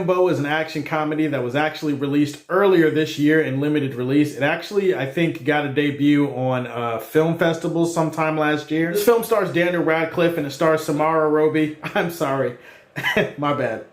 Akimbo is an action comedy that was actually released earlier this year in limited release. It actually, I think, got a debut on film festivals sometime last year. This film stars Daniel Radcliffe and it stars Samara Weaving. I'm sorry. My bad.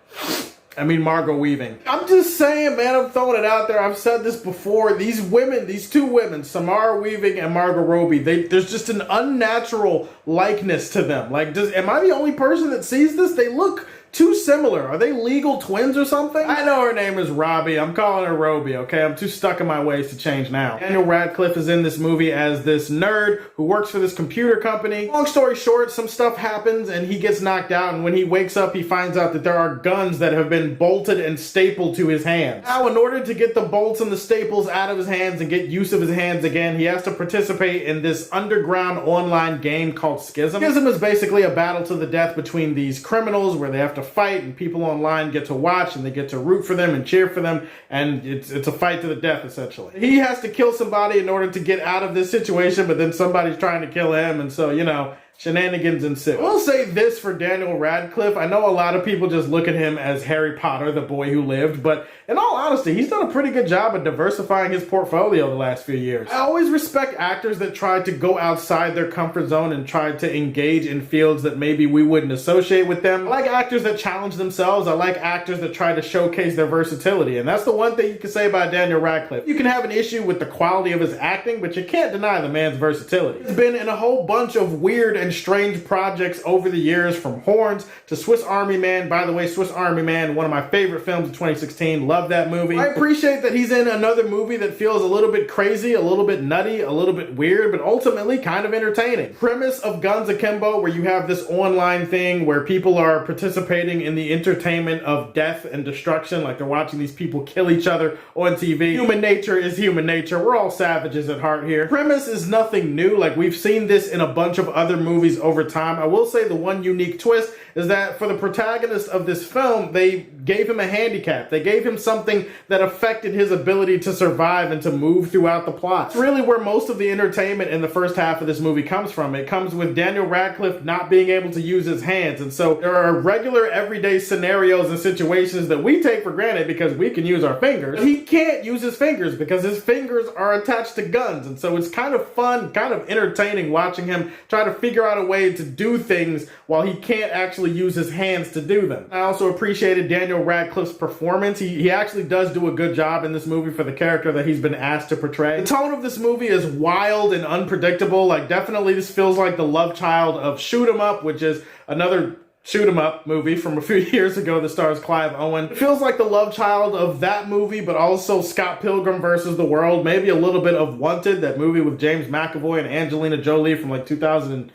I mean Margot Weaving. I'm just saying, man, I'm throwing it out there. I've said this before. These women, these two women, Samara Weaving and Margot Robbie, there's just an unnatural likeness to them. Like, am I the only person that sees this? They look too similar. Are they legal twins or something? I know her name is Robbie. I'm calling her Robbie, okay? I'm too stuck in my ways to change now. Daniel Radcliffe is in this movie as this nerd who works for this computer company. Long story short, some stuff happens and he gets knocked out, and when he wakes up, he finds out that there are guns that have been bolted and stapled to his hands. Now, in order to get the bolts and the staples out of his hands and get use of his hands again, he has to participate in this underground online game called Schism. Schism is basically a battle to the death between these criminals where they have to fight, and people online get to watch and they get to root for them and cheer for them, and it's a fight to the death essentially. He has to kill somebody in order to get out of this situation, but then somebody's trying to kill him, and so, you know, shenanigans ensue. I will say this for Daniel Radcliffe. I know a lot of people just look at him as Harry Potter, the boy who lived, but in all honesty, he's done a pretty good job of diversifying his portfolio the last few years. I always respect actors that try to go outside their comfort zone and try to engage in fields that maybe we wouldn't associate with them. I like actors that challenge themselves. I like actors that try to showcase their versatility, and that's the one thing you can say about Daniel Radcliffe. You can have an issue with the quality of his acting, but you can't deny the man's versatility. He's been in a whole bunch of weird and strange projects over the years, from Horns to Swiss Army Man. By the way, Swiss Army Man, one of my favorite films of 2016. Love that movie. I appreciate that he's in another movie that feels a little bit crazy, a little bit nutty, a little bit weird, but ultimately kind of entertaining. Premise of Guns Akimbo, where you have this online thing where people are participating in the entertainment of death and destruction, like they're watching these people kill each other on TV. Human nature is human nature. We're all savages at heart here. Premise is nothing new. Like, we've seen this in a bunch of other movies over time. I will say the one unique twist is that for the protagonist of this film, they gave him a handicap. They gave him something that affected his ability to survive and to move throughout the plot. It's really where most of the entertainment in the first half of this movie comes from. It comes with Daniel Radcliffe not being able to use his hands. And so there are regular everyday scenarios and situations that we take for granted because we can use our fingers. He can't use his fingers because his fingers are attached to guns. And so it's kind of fun, kind of entertaining watching him try to figure out a way to do things while he can't actually use his hands to do them. I also appreciated Daniel Radcliffe's performance. He actually does do a good job in this movie for the character that he's been asked to portray. The tone of this movie is wild and unpredictable. Like, definitely this feels like the love child of Shoot 'Em Up, which is another shoot 'em up movie from a few years ago that stars Clive Owen. It feels like the love child of that movie, but also Scott Pilgrim versus the World. Maybe a little bit of Wanted, that movie with James McAvoy and Angelina Jolie from like 2000.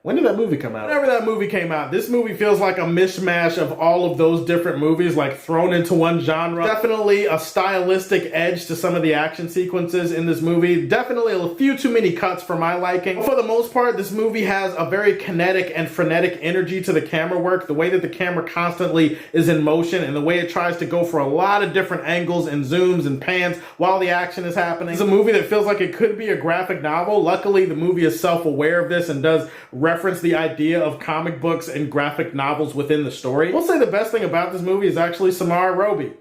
When did that movie come out? Whenever that movie came out, this movie feels like a mishmash of all of those different movies, like thrown into one genre. Definitely a stylistic edge to some of the action sequences in this movie. Definitely a few too many cuts for my liking. For the most part, this movie has a very kinetic and frenetic energy to the camera work. The way that the camera constantly is in motion and the way it tries to go for a lot of different angles and zooms and pans while the action is happening. It's a movie that feels like it could be a graphic novel. Luckily, the movie is self-aware of this and does reference the idea of comic books and graphic novels within the story. We'll say the best thing about this movie is actually Samara Weaving.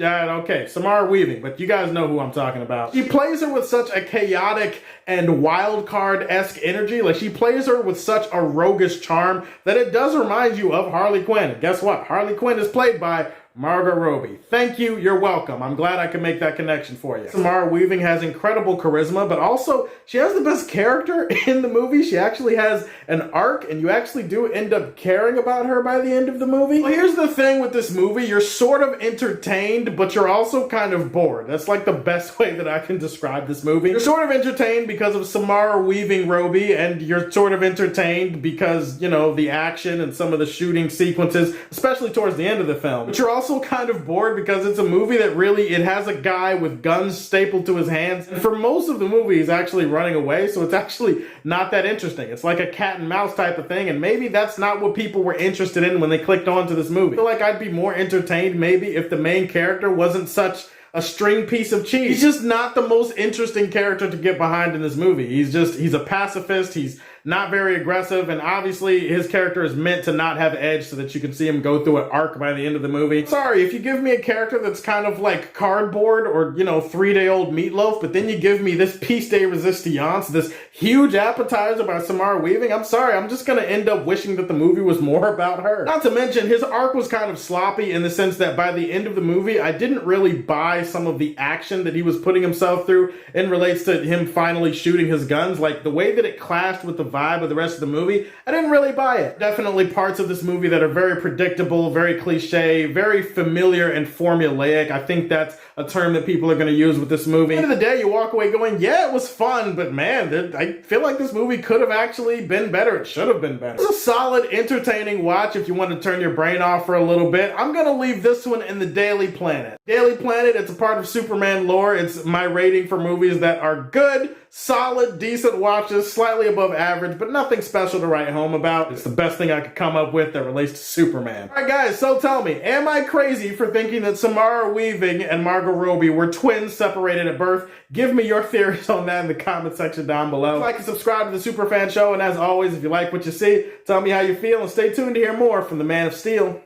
Okay, Samara Weaving, but you guys know who I'm talking about. She plays her with such a chaotic and wild card-esque energy. Like, she plays her with such a roguish charm that it does remind you of Harley Quinn. And guess what? Harley Quinn is played by Margot Robbie. Thank you, you're welcome. I'm glad I could make that connection for you. Samara Weaving has incredible charisma, but also she has the best character in the movie. She actually has an arc, and you actually do end up caring about her by the end of the movie. Well, here's the thing with this movie. You're sort of entertained, but you're also kind of bored. That's like the best way that I can describe this movie. You're sort of entertained because of Samara Weaving Robbie, and you're sort of entertained because, you know, the action and some of the shooting sequences, especially towards the end of the film. But you're also kind of bored because it's a movie that really, it has a guy with guns stapled to his hands, and for most of the movie he's actually running away, so it's actually not that interesting. It's like a cat and mouse type of thing, and maybe that's not what people were interested in when they clicked onto this movie. I feel like I'd be more entertained maybe if the main character wasn't such a string piece of cheese. He's just not the most interesting character to get behind in this movie. He's a pacifist. He's not very aggressive, and obviously his character is meant to not have edge so that you can see him go through an arc by the end of the movie. Sorry, if you give me a character that's kind of like cardboard or, 3-day-old meatloaf, but then you give me this piece de resistance, this huge appetizer by Samara Weaving, I'm sorry, I'm just gonna end up wishing that the movie was more about her. Not to mention, his arc was kind of sloppy in the sense that by the end of the movie, I didn't really buy some of the action that he was putting himself through in relates to him finally shooting his guns. Like, the way that it clashed with the vibe of the rest of the movie, I didn't really buy it. Definitely parts of this movie that are very predictable, very cliche, very familiar and formulaic. I think that's a term that people are going to use with this movie. At the end of the day, you walk away going, yeah, it was fun, but man, I feel like this movie could have actually been better. It should have been better. It's a solid, entertaining watch if you want to turn your brain off for a little bit. I'm going to leave this one in the Daily Planet. Daily Planet, it's a part of Superman lore. It's my rating for movies that are good, solid, decent watches, slightly above average, but nothing special to write home about. It's the best thing I could come up with that relates to Superman. Alright guys, so tell me, am I crazy for thinking that Samara Weaving and Margot Robbie were twins separated at birth? Give me your theories on that in the comment section down below. Like and subscribe to the Superfan Show, and as always, if you like what you see, tell me how you feel, and stay tuned to hear more from the Man of Steel.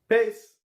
Peace.